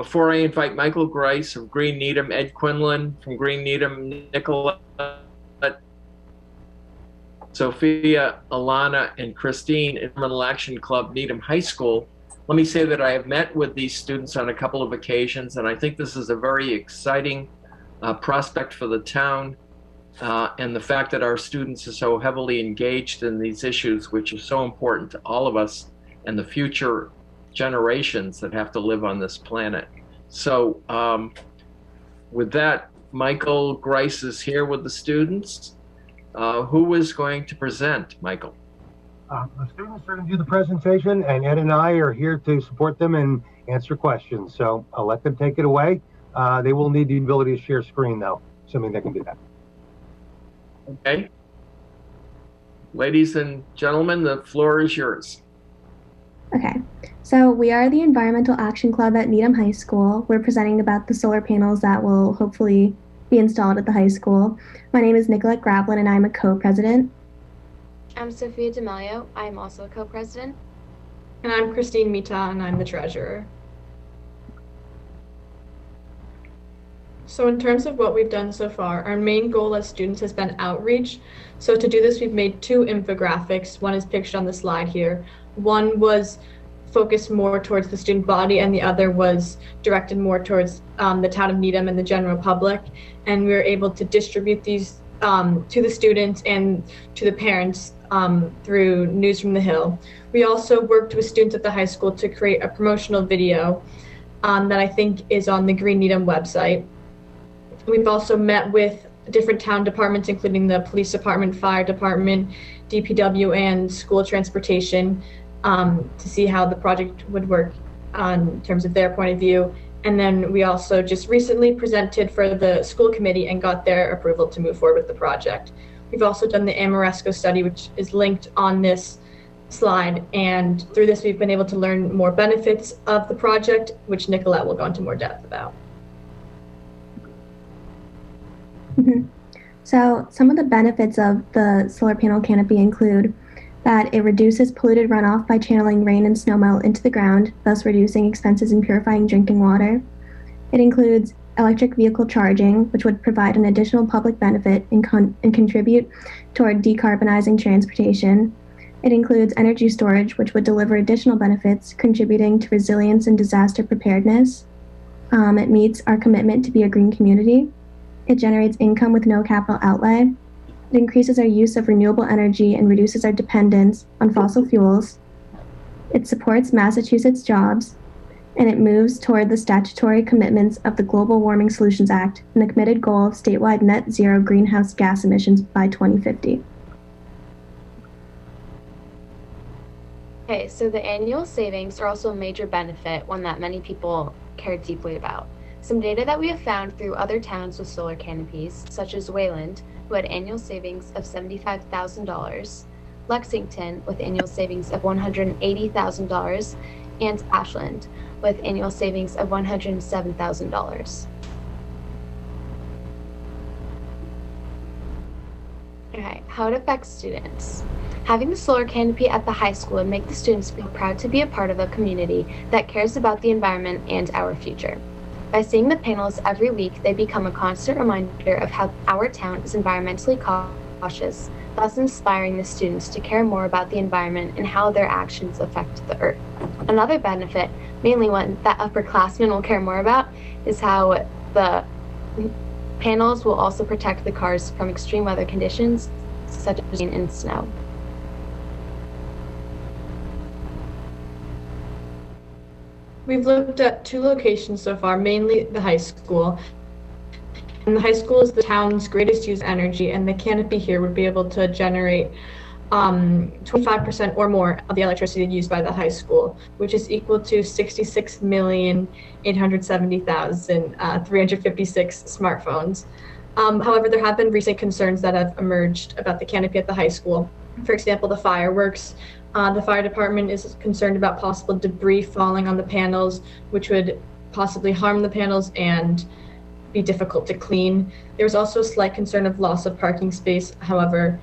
Before I invite Michael Grice of Green Needham, Ed Quinlan from Green Needham, Nicolette, Sophia, Alana, and Christine in Environmental Action Club, Needham High School, let me say that I have met with these students on a couple of occasions, and I think this is a very exciting prospect for the town. And the fact that our students are so heavily engaged in these issues, which are so important to all of us and the future generations that have to live on this planet. So with that, Michael Grice is here with the students. Who is going to present, Michael? The students are going to do the presentation, and Ed and I are here to support them and answer questions. So I'll let them take it away. They will need the ability to share screen, though, assuming they can do that. Okay. Ladies and gentlemen, the floor is yours. Okay, so we are the Environmental Action Club at Needham High School. We're presenting about the solar panels that will hopefully be installed at the high school. My name is Nicolette Gravlin, and I'm a co-president. I'm Sophia D'Amelio. I'm also a co-president. And I'm Christine Mita, and I'm the treasurer. So in terms of what we've done so far, our main goal as students has been outreach. So to do this, we've made 2 infographics. One is pictured on the slide here. One was focused more towards the student body, and the other was directed more towards the town of Needham and the general public. And we were able to distribute these to the students and to the parents through News from the Hill. We also worked with students at the high school to create a promotional video that I think is on the Green Needham website. We've also met with different town departments, including the police department, fire department, DPW, and school transportation, to see how the project would work in terms of their point of view. And then we also just recently presented for the school committee and got their approval to move forward with the project. We've also done the Amoresco study, which is linked on this slide. And through this, we've been able to learn more benefits of the project, which Nicolette will go into more depth about. So some of the benefits of the solar panel canopy include that it reduces polluted runoff by channeling rain and snowmelt into the ground, thus reducing expenses in purifying drinking water. It includes electric vehicle charging, which would provide an additional public benefit and contribute toward decarbonizing transportation. It includes energy storage, which would deliver additional benefits, contributing to resilience and disaster preparedness. It meets our commitment to be a green community. It generates income with no capital outlay. It increases our use of renewable energy and reduces our dependence on fossil fuels. It supports Massachusetts jobs, and it moves toward the statutory commitments of the Global Warming Solutions Act and the committed goal of statewide net zero greenhouse gas emissions by 2050. Okay, so the annual savings are also a major benefit, one that many people care deeply about. Some data that we have found through other towns with solar canopies, such as Wayland, who had annual savings of $75,000, Lexington with annual savings of $180,000, and Ashland with annual savings of $107,000. Okay, how it affects students. Having the solar canopy at the high school would make the students feel proud to be a part of a community that cares about the environment and our future. By seeing the panels every week, they become a constant reminder of how our town is environmentally cautious, thus inspiring the students to care more about the environment and how their actions affect the earth. Another benefit, mainly one that upperclassmen will care more about, is how the panels will also protect the cars from extreme weather conditions, such as rain and snow. We've looked at 2 locations so far, mainly the high school. And the high school is the town's greatest use of energy, and the canopy here would be able to generate 25% or more of the electricity used by the high school, which is equal to 66,870,356 smartphones. However, there have been recent concerns that have emerged about the canopy at the high school. For example, the fireworks. The fire department is concerned about possible debris falling on the panels, which would possibly harm the panels and be difficult to clean. There was also a slight concern of loss of parking space. However,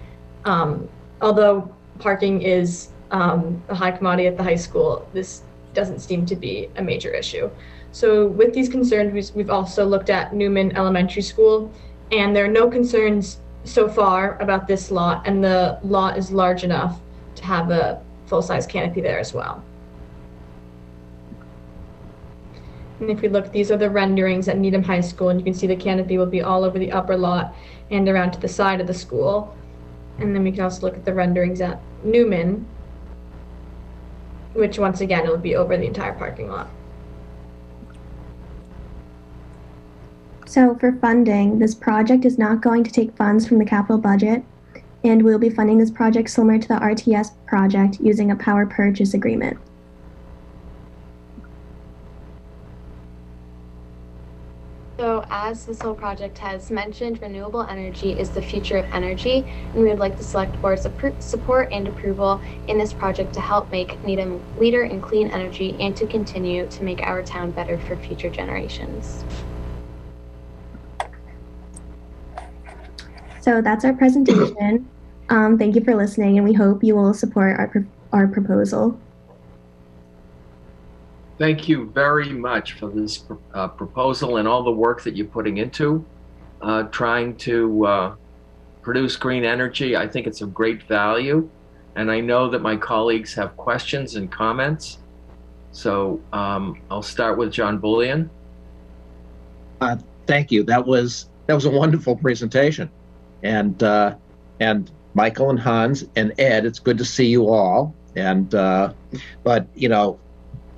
although parking is a high commodity at the high school, this doesn't seem to be a major issue. So with these concerns, we've also looked at Newman Elementary School, and there are no concerns so far about this lot, and the lot is large enough to have a full-size canopy there as well. And if we look, these are the renderings at Needham High School, and you can see the canopy will be all over the upper lot and around to the side of the school. And then we can also look at the renderings at Newman, which once again, it will be over the entire parking lot. So for funding, this project is not going to take funds from the capital budget, and we'll be funding this project similar to the RTS project using a power purchase agreement. So as this whole project has mentioned, renewable energy is the future of energy, and we would like the Select Board's support and approval in this project to help make Needham a leader in clean energy and to continue to make our town better for future generations. So that's our presentation. Thank you for listening, and we hope you will support our proposal. Thank you very much for this proposal and all the work that you're putting into trying to produce green energy. I think it's of great value, and I know that my colleagues have questions and comments. So I'll start with John Bullion. Thank you. That was a wonderful presentation, and Michael and Hans and Ed, it's good to see you all. And but you know,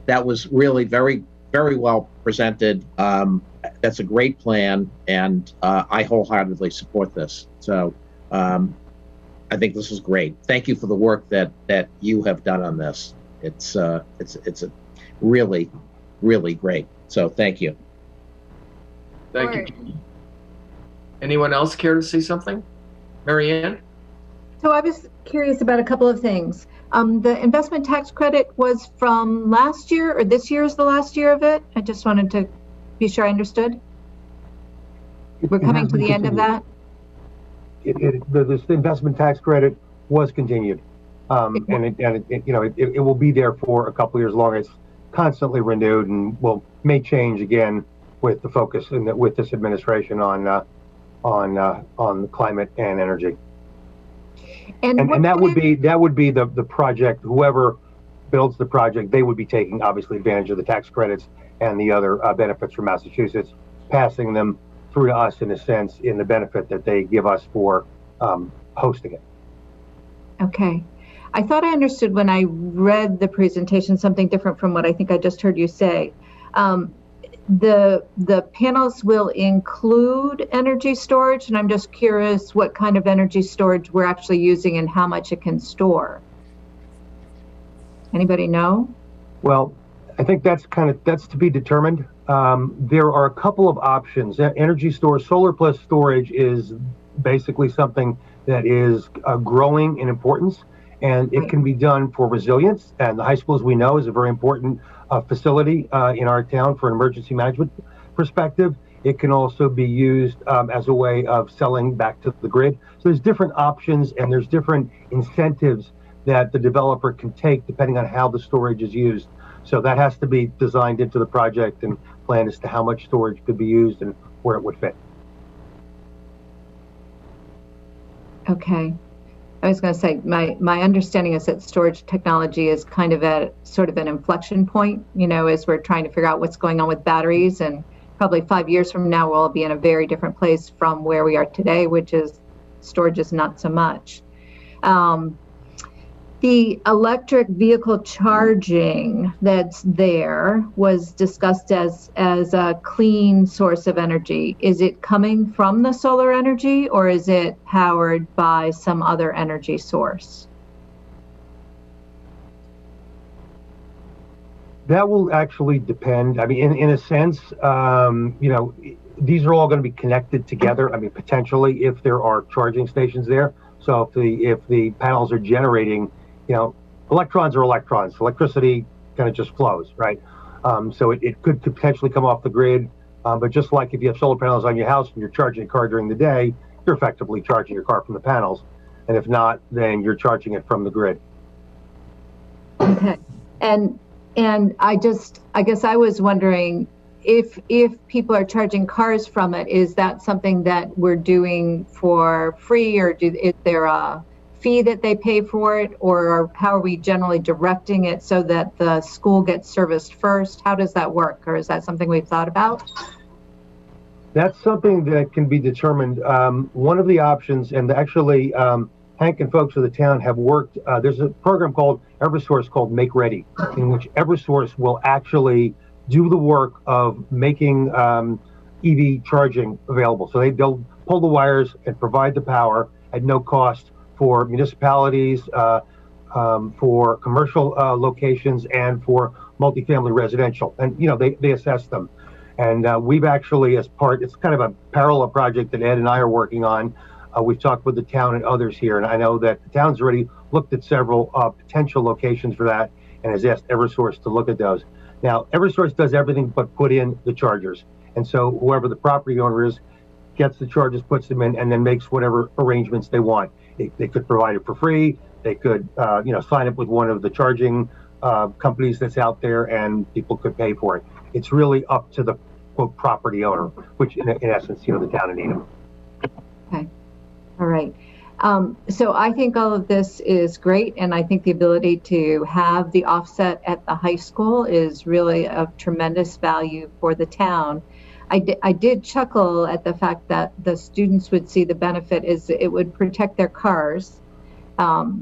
that was really very, very well presented. That's a great plan, and I wholeheartedly support this. So I think this is great. Thank you for the work that you have done on this. It's a really, really great. So thank you. Thank you. Anyone else care to say something? Mary Ann? So I was curious about a couple of things. The investment tax credit was from last year, or this year is the last year of it? I just wanted to be sure I understood. We're coming to the end of that? The investment tax credit was continued. It will be there for a couple of years long. It's constantly renewed and may change again with the focus with this administration on climate and energy. And that would be the project. Whoever builds the project, they would be taking obviously advantage of the tax credits and the other benefits from Massachusetts, passing them through to us in a sense in the benefit that they give us for hosting it. Okay. I thought I understood when I read the presentation something different from what I think I just heard you say. The panels will include energy storage, and I'm just curious what kind of energy storage we're actually using and how much it can store. Anybody know? Well, I think that's to be determined. There are a couple of options. Energy storage, solar plus storage is basically something that is growing in importance, and it can be done for resilience. And the high school, as we know, is a very important facility in our town for an emergency management perspective. It can also be used as a way of selling back to the grid. So there's different options and there's different incentives that the developer can take depending on how the storage is used. So that has to be designed into the project and planned as to how much storage could be used and where it would fit. Okay. I was going to say, my understanding is that storage technology is kind of at sort of an inflection point, as we're trying to figure out what's going on with batteries, and probably 5 years from now, we'll be in a very different place from where we are today, which is storage is not so much. The electric vehicle charging that's there was discussed as a clean source of energy. Is it coming from the solar energy, or is it powered by some other energy source? That will actually depend. I mean, in a sense, these are all going to be connected together. I mean, potentially, if there are charging stations there. So if the panels are generating, electrons are electrons. Electricity kind of just flows, right? So it could potentially come off the grid. But just like if you have solar panels on your house and you're charging your car during the day, you're effectively charging your car from the panels. And if not, then you're charging it from the grid. Okay. And I guess I was wondering, if people are charging cars from it, is that something that we're doing for free, or is there a fee that they pay for it, or how are we generally directing it so that the school gets serviced first? How does that work, or is that something we've thought about? That's something that can be determined. One of the options, and actually Hank and folks of the town have worked, there's a program called Eversource called Make Ready, in which Eversource will actually do the work of making EV charging available. So they'll pull the wires and provide the power at no cost for municipalities, for commercial locations, and for multifamily residential. And, you know, they assess them. And we've actually, as part, it's kind of a parallel project that Ed and I are working on. We've talked with the town and others here, and I know that the town's already looked at several potential locations for that and has asked Eversource to look at those. Now, Eversource does everything but put in the chargers. And so whoever the property owner is gets the chargers, puts them in, and then makes whatever arrangements they want. They could provide it for free. They could, you know, sign up with one of the charging companies that's out there, and people could pay for it. It's really up to the quote property owner, which in essence, you know, the town of Needham. Okay. All right. So I think all of this is great, and I think the ability to have the offset at the high school is really of tremendous value for the town. I did chuckle at the fact that the students would see the benefit is it would protect their cars,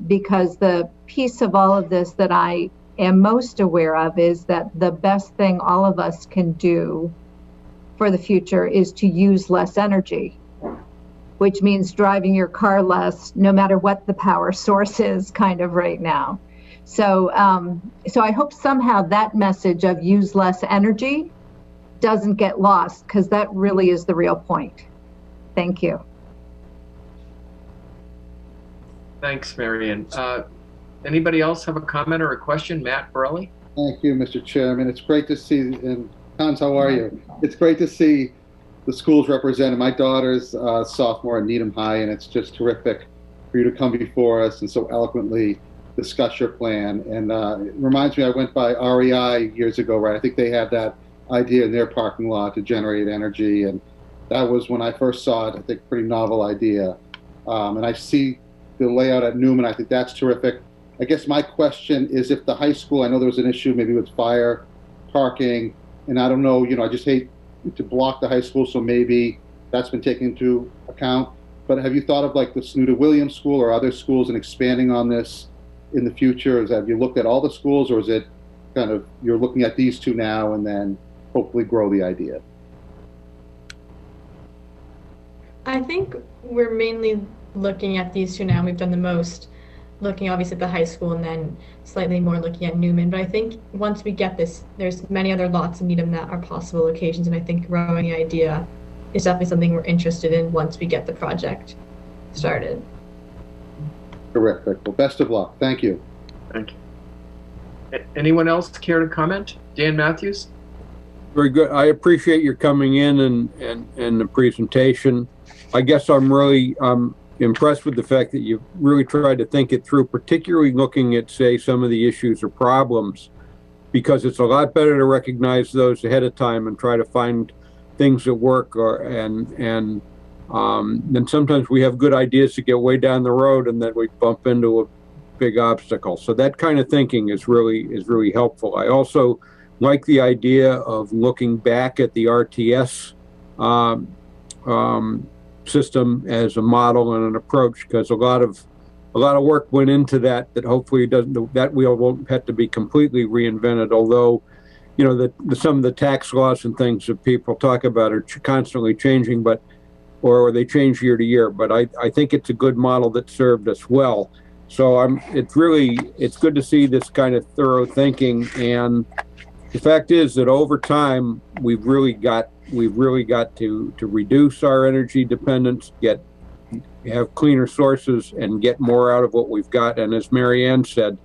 because the piece of all of this that I am most aware of is that the best thing all of us can do for the future is to use less energy, which means driving your car less, no matter what the power source is kind of right now. So, so I hope somehow that message of use less energy doesn't get lost, because that really is the real point. Thank you. Thanks, Marion. Anybody else have a comment or a question? Matt Borelli? Thank you, Mr. Chairman. It's great to see, and Hans, how are you? It's great to see the schools represented. My daughter's sophomore at Needham High, and it's just terrific for you to come before us and so eloquently discuss your plan. And it reminds me, I went by REI years ago, right? I think they had that idea in their parking lot to generate energy, and that was when I first saw it. I think pretty novel idea. And I see the layout at Newman. I think that's terrific. I guess my question is, if the high school, I know there was an issue maybe with fire, parking, and I don't know, you know, I just hate to block the high school, so maybe that's been taken into account. But have you thought of like the Snuda-Williams School or other schools and expanding on this in the future? Have you looked at all the schools, or is it kind of you're looking at these two now and then hopefully grow the idea? I think we're mainly looking at these two now. We've done the most looking obviously at the high school and then slightly more looking at Newman. But I think once we get this, there's many other lots in Needham that are possible locations, and I think growing the idea is definitely something we're interested in once we get the project started. Terrific. Well, best of luck. Thank you. Thank you. Anyone else care to comment? Dan Matthews? Very good. I appreciate your coming in and the presentation. I guess I'm really impressed with the fact that you've really tried to think it through, particularly looking at, say, some of the issues or problems, because it's a lot better to recognize those ahead of time and try to find things that work. Then sometimes we have good ideas to get way down the road, and then we bump into a big obstacle. So that kind of thinking is really helpful. I also like the idea of looking back at the RTS system as a model and an approach, because a lot of work went into that hopefully that wheel won't have to be completely reinvented, although, you know, some of the tax laws and things that people talk about are constantly changing, or they change year to year. But I think it's a good model that served us well. So it's good to see this kind of thorough thinking. And the fact is that over time, we've really got to reduce our energy dependence, have cleaner sources, and get more out of what we've got. And as Marianne said,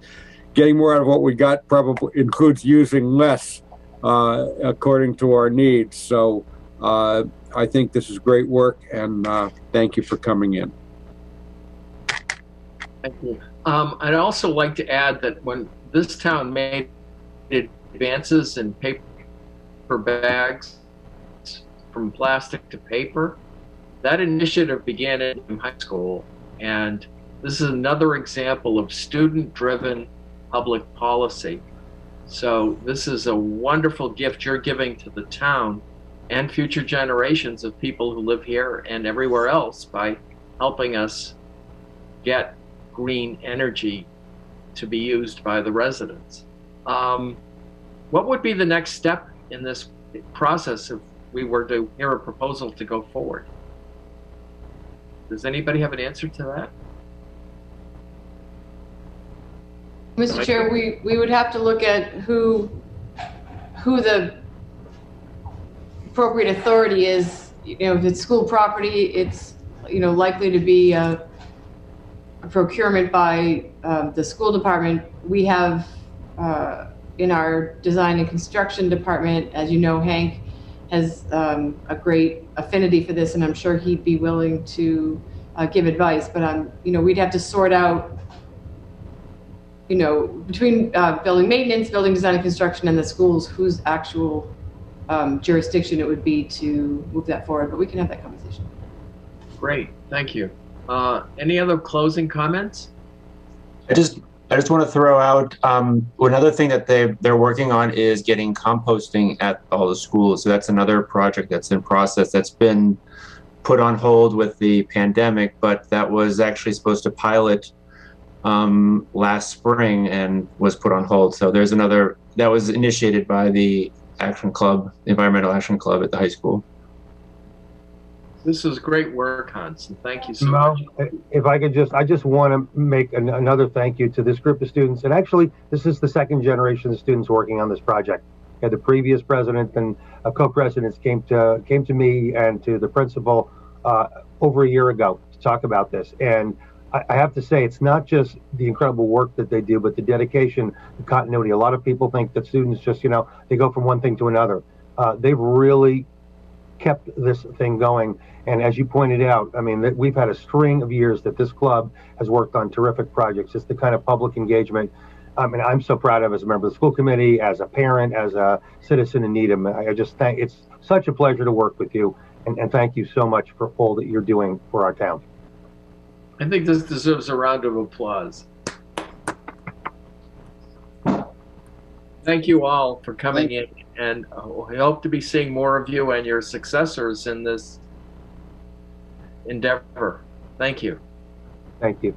getting more out of what we got probably includes using less according to our needs. So I think this is great work, and thank you for coming in. Thank you. I'd also like to add that when this town made advances in paper paper bags from plastic to paper. That initiative began at Needham High School, and this is another example of student-driven public policy. So this is a wonderful gift you're giving to the town and future generations of people who live here and everywhere else by helping us get green energy to be used by the residents. What would be the next step in this process if we were to hear a proposal to go forward? Does anybody have an answer to that? Mr. Chair, we would have to look at who the appropriate authority is. You know, if it's school property, it's, you know, likely to be a procurement by the school department. We have in our design and construction department, as you know, Hank has a great affinity for this, and I'm sure he'd be willing to give advice. But you know, we'd have to sort out, you know, between building maintenance, building design and construction, and the schools, whose actual jurisdiction it would be to move that forward. But we can have that conversation. Great, thank you. Any other closing comments? I just want to throw out another thing that they're working on is getting composting at all the schools. So that's another project that's in process that's been put on hold with the pandemic, but that was actually supposed to pilot last spring and was put on hold. So there's another that was initiated by the Action Club, Environmental Action Club at the high school. This is great work, Hans, and thank you so much. If I could I just want to make another thank you to this group of students. And actually, this is the second generation of students working on this project. The previous president and co-presidents came to me and to the principal over a year ago to talk about this. And I have to say, it's not just the incredible work that they do, but the dedication, the continuity. A lot of people think that students just, you know, they go from one thing to another. They've really kept this thing going. And as you pointed out, I mean, we've had a string of years that this club has worked on terrific projects. It's the kind of public engagement. I mean, I'm so proud of as a member of the school committee, as a parent, as a citizen in Needham. I just think it's such a pleasure to work with you. And thank you so much for all that you're doing for our town. I think this deserves a round of applause. Thank you all for coming in, and I hope to be seeing more of you and your successors in this endeavor. Thank you. Thank you.